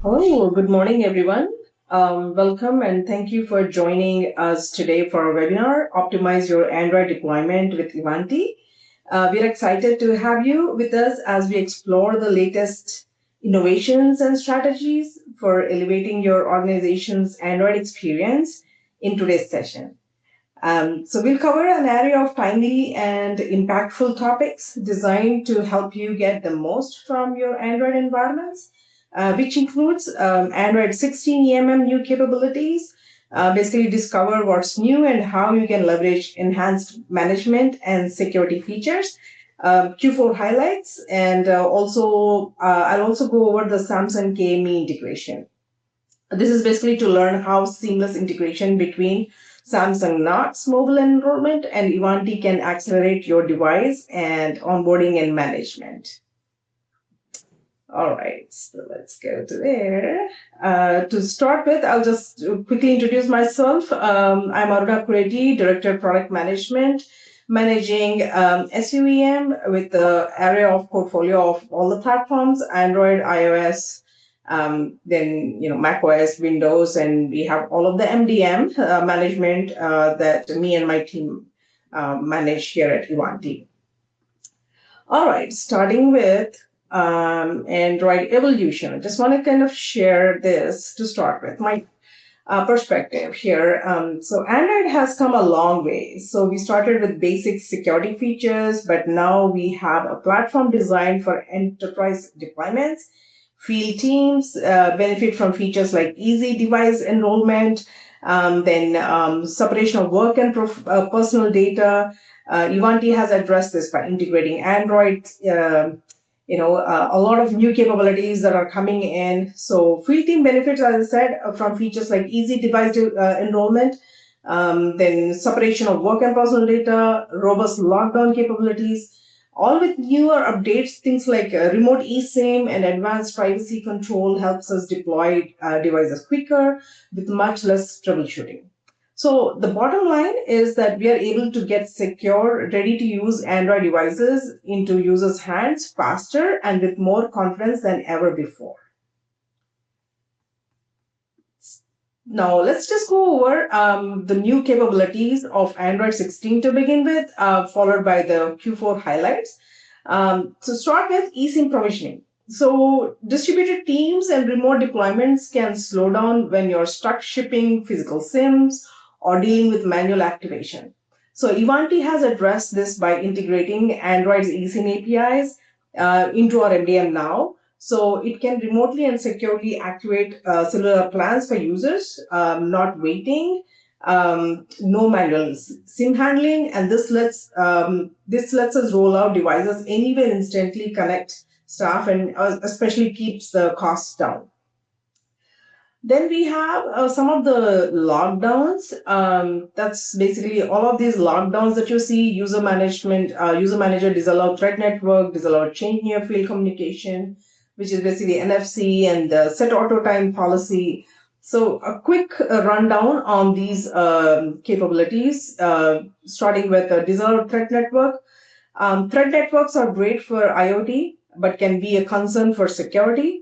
Oh, good morning, everyone. Welcome and thank you for joining us today for our webinar, Optimize Your Android Deployment with Ivanti. We're excited to have you with us as we explore the latest innovations and strategies for elevating your organization's Android experience in today's session. So we'll cover an array of timely and impactful topics designed to help you get the most from your Android environments, which includes Android 16 EMM new capabilities, basically discover what's new and how you can leverage enhanced management and security features, Q4 highlights, and I'll also go over the Samsung KME integration. This is basically to learn how seamless integration between Samsung Knox Mobile Enrollment and Ivanti can accelerate your device and onboarding and management. All right, so let's go to there. To start with, I'll just quickly introduce myself. I'm Aruna Kureti, Director of Product Management, managing SUEM with the area of portfolio of all the platforms, Android, iOS, then Mac OS, Windows, and we have all of the MDM management that me and my team manage here at Ivanti. All right, starting with Android evolution. I just want to kind of share this to start with my perspective here. So Android has come a long way. So we started with basic security features, but now we have a platform designed for enterprise deployments. Field teams benefit from features like easy device enrollment, then separation of work and personal data. Ivanti has addressed this by integrating Android, a lot of new capabilities that are coming in. So field team benefits, as I said, from features like easy device enrollment, then separation of work and personal data, robust lockdown capabilities, all with newer updates, things like remote eSIM and advanced privacy control helps us deploy devices quicker with much less troubleshooting. So the bottom line is that we are able to get secure, ready-to-use Android devices into users' hands faster and with more confidence than ever before. Now, let's just go over the new capabilities of Android 16 to begin with, followed by the Q4 highlights. To start with eSIM provisioning. So distributed teams and remote deployments can slow down when you're stuck shipping physical SIMs or dealing with manual activation. So Ivanti has addressed this by integrating Android's eSIM APIs into our MDM now. So it can remotely and securely activate cellular plans for users, not waiting, no manual SIM handling, and this lets us roll out devices anywhere, instantly connect staff, and especially keeps the costs down. Then we have some of the lockdowns. That's basically all of these lockdowns that you see: user management, user manager disallow threat network, disallow change near field communication, which is basically NFC, and the set auto time policy. So a quick rundown on these capabilities, starting with a disallow threat network. Threat networks are great for IoT, but can be a concern for security.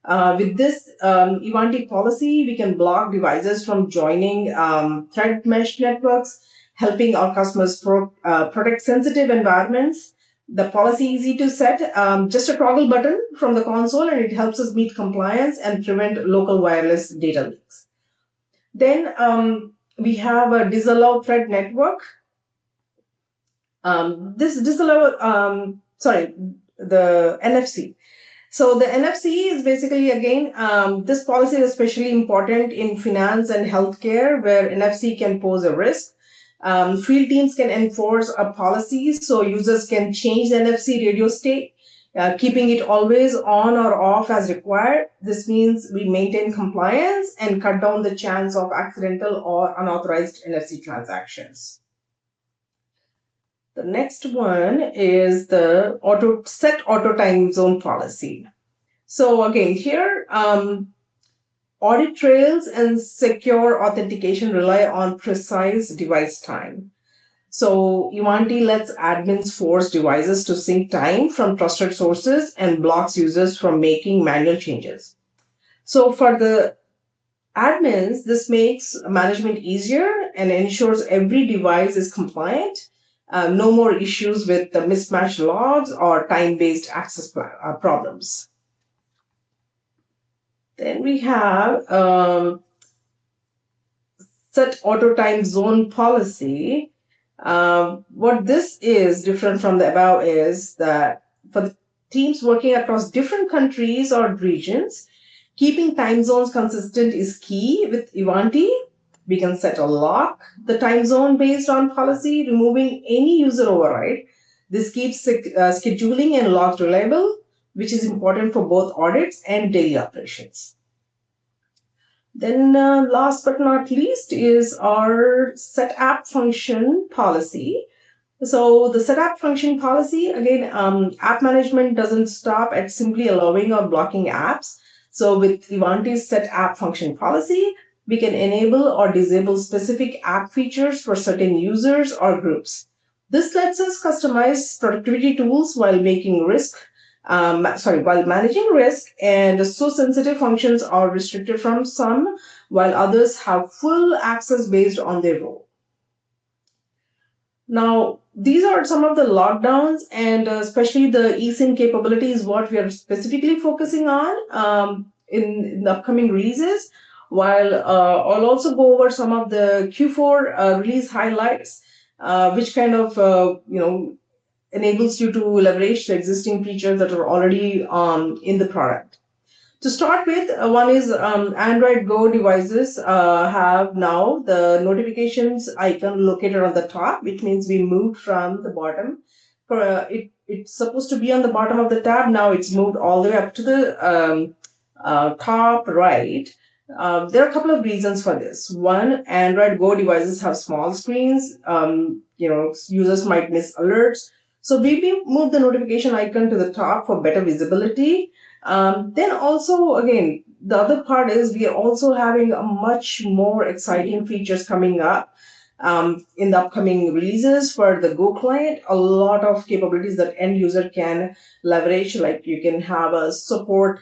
With this Ivanti policy, we can block devices from joining threat mesh networks, helping our customers protect sensitive environments. The policy is easy to set, just a toggle button from the console, and it helps us meet compliance and prevent local wireless data leaks. Then we have a disallow threat network. The NFC. So the NFC is basically, again, this policy is especially important in finance and healthcare, where NFC can pose a risk. Field teams can enforce a policy so users can change the NFC radio state, keeping it always on or off as required. This means we maintain compliance and cut down the chance of accidental or unauthorized NFC transactions. The next one is the set auto time zone policy. So again, here, audit trails and secure authentication rely on precise device time. So Ivanti lets admins force devices to sync time from trusted sources and blocks users from making manual changes. So for the admins, this makes management easier and ensures every device is compliant. No more issues with the mismatched logs or time-based access problems. Then we have set auto time zone policy. What this is different from the above is that for the teams working across different countries or regions, keeping time zones consistent is key. With Ivanti, we can set a lock the time zone based on policy, removing any user override. This keeps scheduling and logs reliable, which is important for both audits and daily operations. Then last but not least is our set app function policy. So the setup function policy, again, app management doesn't stop at simply allowing or blocking apps. So with Ivanti's set app function policy, we can enable or disable specific app features for certain users or groups. This lets us customize productivity tools while while managing risk, and so sensitive functions are restricted from some, while others have full access based on their role. Now, these are some of the lockdowns, and especially the eSIM capability is what we are specifically focusing on in the upcoming releases. While I'll also go over some of the Q4 release highlights, which kind of enables you to leverage the existing features that are already in the product. To start with, one is Android Go devices have now the notifications icon located on the top, which means we moved from the bottom. It's supposed to be on the bottom of the tab. Now it's moved all the way up to the top right. There are a couple of reasons for this. One, Android Go devices have small screens. Users might miss alerts. So we moved the notification icon to the top for better visibility. Then also, again, the other part is we are also having a much more exciting features coming up in the upcoming releases for the Go client. A lot of capabilities that end user can leverage, like you can have a support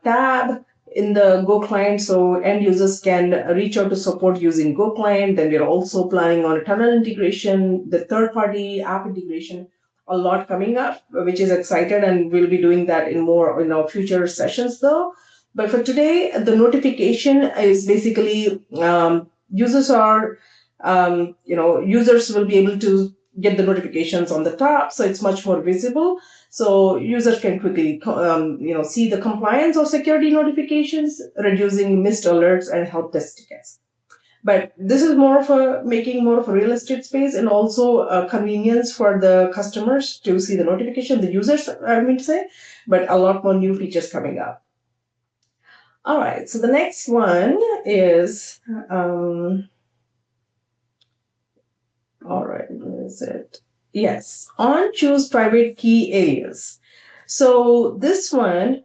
tab in the Go client, so end users can reach out to support using Go client. Then we're also planning on a tunnel integration, the third-party app integration. A lot coming up, which is excited, and we'll be doing that in more future sessions though. But for today, the notification is basically users will be able to get the notifications on the top, so it's much more visible. So users can quickly see the compliance or security notifications, reducing missed alerts and help desk tickets. But this is making more of a real estate space, and also a convenience for the customers to see the notification, the users, I mean to say, but a lot more new features coming up. All right, so the next one is, all right, where is it? Yes, on choose private key areas. So this one,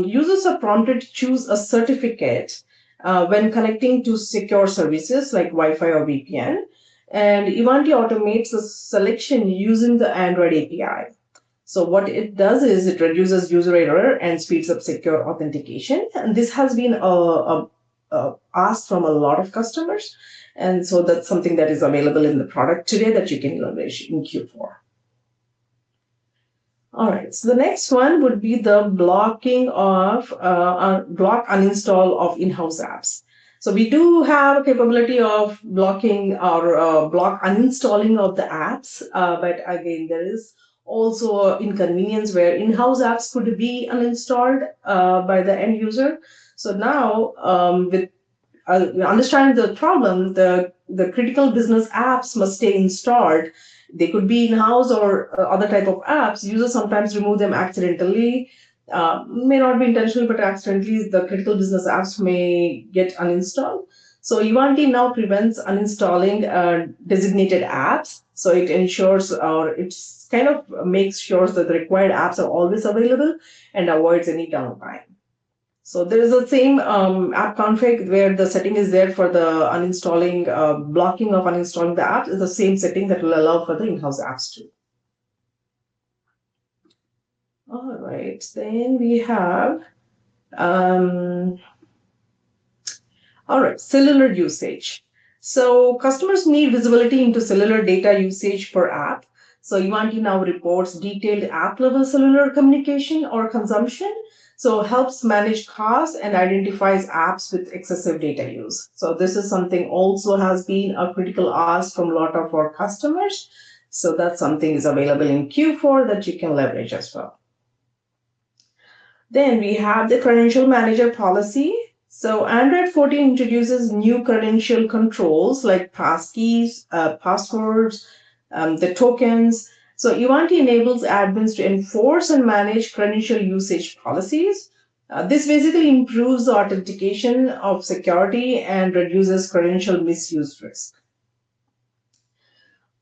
users are prompted to choose a certificate when connecting to secure services like Wi-Fi or VPN. And Ivanti automates the selection using the Android API. So what it does is it reduces user error and speeds up secure authentication. And this has been asked from a lot of customers. And so that's something that is available in the product today that you can leverage in Q4. All right, so the next one would be the blocking of block uninstall of in-house apps. So we do have a capability of blocking or block uninstalling of the apps, but again, there is also inconvenience where in-house apps could be uninstalled by the end user. So now, with understanding the problem, the critical business apps must stay installed. They could be in-house or other type of apps. Users sometimes remove them accidentally, may not be intentionally, but accidentally the critical business apps may get uninstalled. So Ivanti now prevents uninstalling designated apps. So it ensures, or it's kind of makes sure that the required apps are always available and avoids any downtime. So there is the same app config where the setting is there for the uninstalling, blocking of uninstalling the app is the same setting that will allow for the in-house apps too. All right, then we have All right, cellular usage. So customers need visibility into cellular data usage per app. So Ivanti now reports detailed app level cellular communication or consumption. So helps manage costs and identifies apps with excessive data use. So this is something also has been a critical ask from a lot of our customers. So that's something is available in Q4 that you can leverage as well. Then we have the credential manager policy. So Android 14 introduces new credential controls like passkeys, passwords, the tokens. So Ivanti enables admins to enforce and manage credential usage policies. This basically improves the authentication of security and reduces credential misuse risk.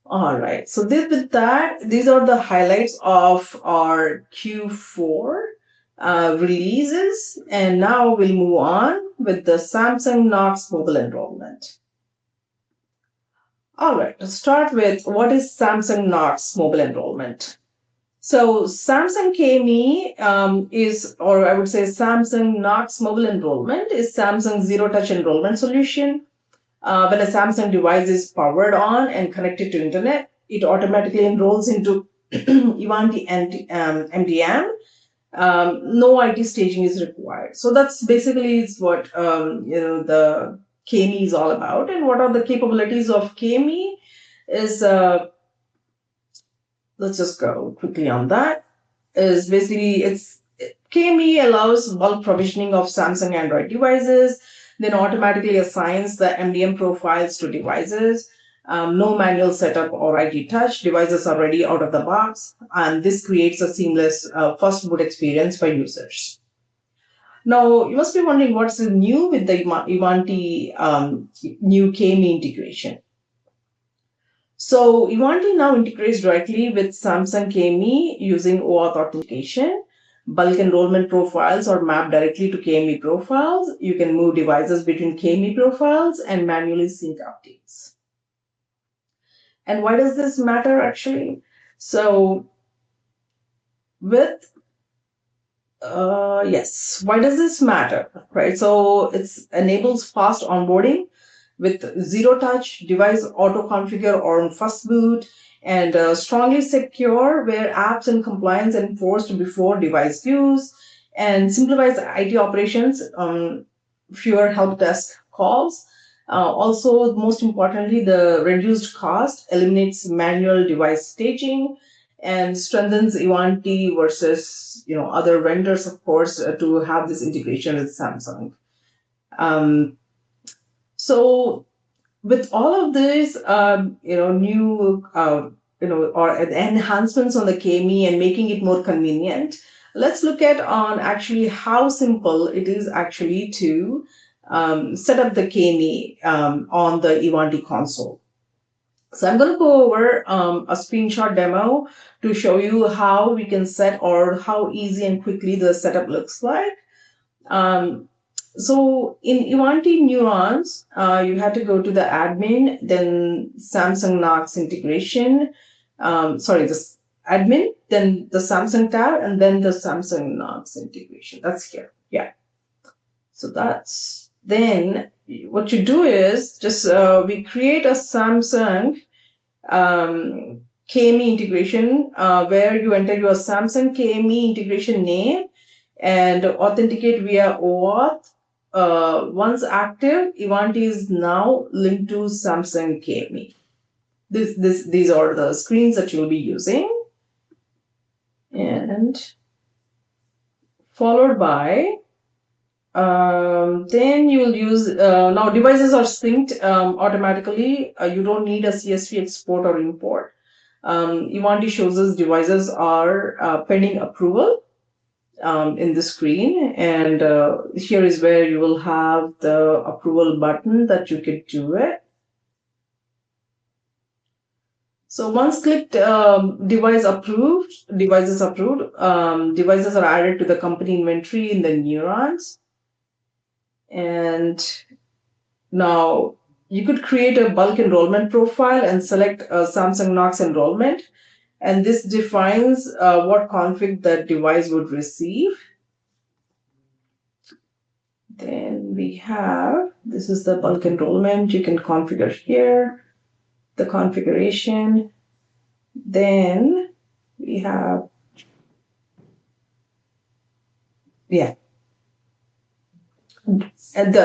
All right. So with that, these are the highlights of our Q4 releases. And now we'll move on with the Samsung Knox Mobile Enrollment. All right. Let's start with what is Samsung Knox Mobile Enrollment. So Samsung KME is, or I would say Samsung Knox Mobile Enrollment is Samsung's zero-touch enrollment solution. When a Samsung device is powered on and connected to internet, it automatically enrolls into Ivanti MDM. No IT staging is required. So that's basically is what the KME is all about. And what are the capabilities of KME is let's just go quickly on that. Is basically KME allows bulk provisioning of Samsung Android devices, then automatically assigns the MDM profiles to devices. No manual setup or IT touch. Devices are ready out of the box, and this creates a seamless first boot experience for users. Now, you must be wondering what's new with the Ivanti new KME integration. So Ivanti now integrates directly with Samsung KME using OAuth authentication. Bulk enrollment profiles are mapped directly to KME profiles. You can move devices between KME profiles and manually sync updates. And why does this matter actually? So with yes, why does this matter, right? So it enables fast onboarding with zero touch, device auto configure on first boot, and strongly secure where apps and compliance enforced before device use, and simplifies IT operations, fewer help desk calls. Also, most importantly, the reduced cost eliminates manual device staging and strengthens Ivanti versus other vendors, of course, to have this integration with Samsung. So with all of these, new, or enhancements on the KME and making it more convenient, let's look at on actually how simple it is actually to set up the KME on the Ivanti console. So I'm going to go over a screenshot demo to show you how we can set or how easy and quickly the setup looks like. So in Ivanti Neurons, you have to go to the admin, then Samsung Knox integration. This admin, then the Samsung tab, and then the Samsung Knox integration. That's here. Yeah. So that's then what you do is just we create a Samsung KME integration where you enter your Samsung KME integration name and authenticate via OAuth. Once active, Ivanti is now linked to Samsung KME. These are the screens that you'll be using, and followed by then you will use now devices are synced automatically. You don't need a CSV export or import. Ivanti shows us devices are pending approval in the screen, and here is where you will have the approval button that you could do it. So once clicked, devices approved, devices are added to the company inventory in the Neurons. And now you could create a bulk enrollment profile and select Samsung Knox enrollment. And this defines what config that device would receive. Then we have, this is the bulk enrollment. You can configure here, the configuration. Then we have, yeah.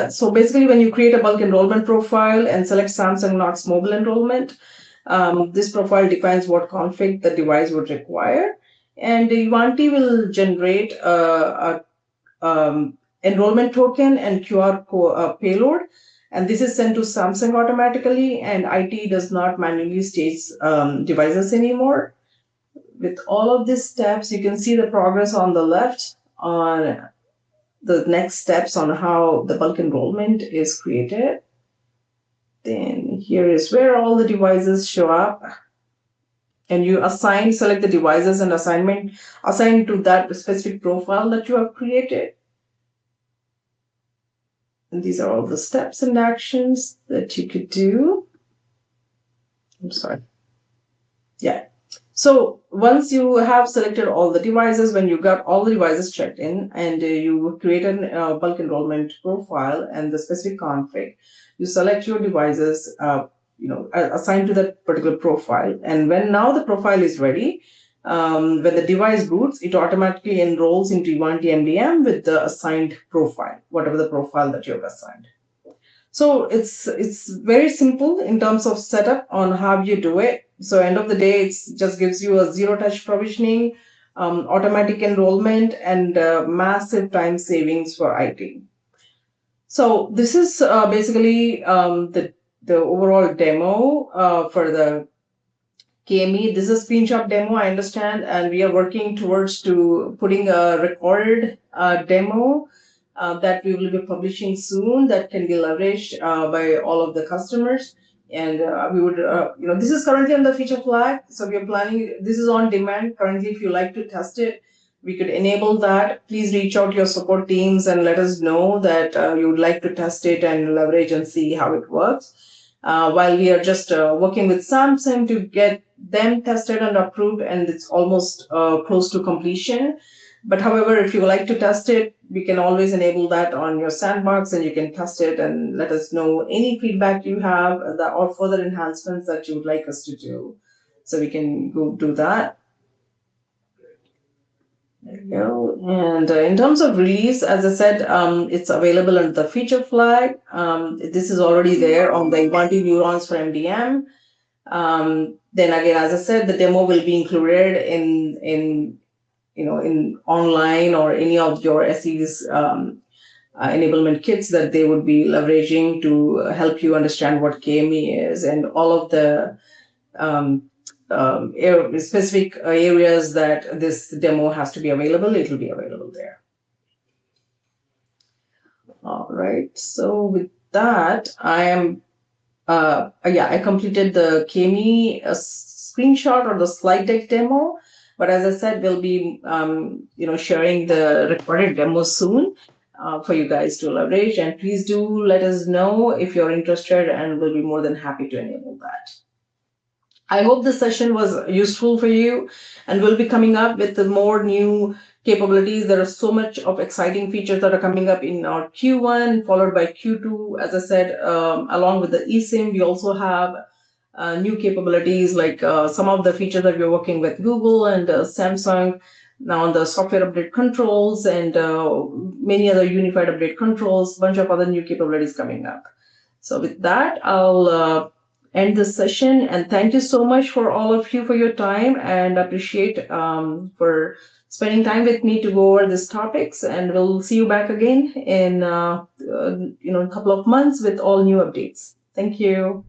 So basically, when you create a bulk enrollment profile and select Samsung Knox Mobile Enrollment, this profile defines what config the device would require. And Ivanti will generate a enrollment token and QR payload. And this is sent to Samsung automatically, and IT does not manually stage devices anymore. With all of these steps, you can see the progress on the left on the next steps on how the bulk enrollment is created. Then here is where all the devices show up. And you select the devices and assign to that specific profile that you have created. And these are all the steps and actions that you could do. I'm sorry. Yeah. So once you have selected all the devices, when you got all the devices checked in and you create a bulk enrollment profile and the specific config, you select your devices, assigned to that particular profile. And when now the profile is ready, when the device boots, it automatically enrolls into Ivanti MDM with the assigned profile, whatever the profile that you have assigned. So it's very simple in terms of setup on how you do it. So end of the day, it just gives you a zero-touch provisioning, automatic enrollment, and massive time savings for IT. So this is basically the overall demo for the KME. This is a screenshot demo, I understand, and we are working towards to putting a recorded demo that we will be publishing soon that can be leveraged by all of the customers. And we would, this is currently on the feature flag. So we are planning, this is on demand. Currently, if you like to test it, we could enable that. Please reach out to your support teams and let us know that you would like to test it and leverage and see how it works. While we are just working with Samsung to get them tested and approved, and it's almost close to completion. But however, if you would like to test it, we can always enable that on your sandbox and you can test it and let us know any feedback you have or further enhancements that you would like us to do. So we can go do that. There you go. And in terms of release, as I said, it's available under the feature flag. This is already there on the Ivanti Neurons for MDM. Then again, as I said, the demo will be included in online or any of your SE's enablement kits that they would be leveraging to help you understand what KME is, and all of the specific areas that this demo has to be available, it will be available there. All right. So with that, I completed the KME screenshot or the slide deck demo. But as I said, we'll be sharing the recorded demo soon for you guys to leverage. And please do let us know if you're interested, and we'll be more than happy to enable that. I hope this session was useful for you, and we'll be coming up with more new capabilities. There are so much of exciting features that are coming up in our Q1, followed by Q2. As I said, along with the eSIM, we also have new capabilities like some of the features that we're working with Google and Samsung now on the software update controls and many other unified update controls, bunch of other new capabilities coming up. So with that, I'll end this session, and thank you so much for all of you for your time, and appreciate for spending time with me to go over these topics. And we'll see you back again in a couple of months with all new updates. Thank you.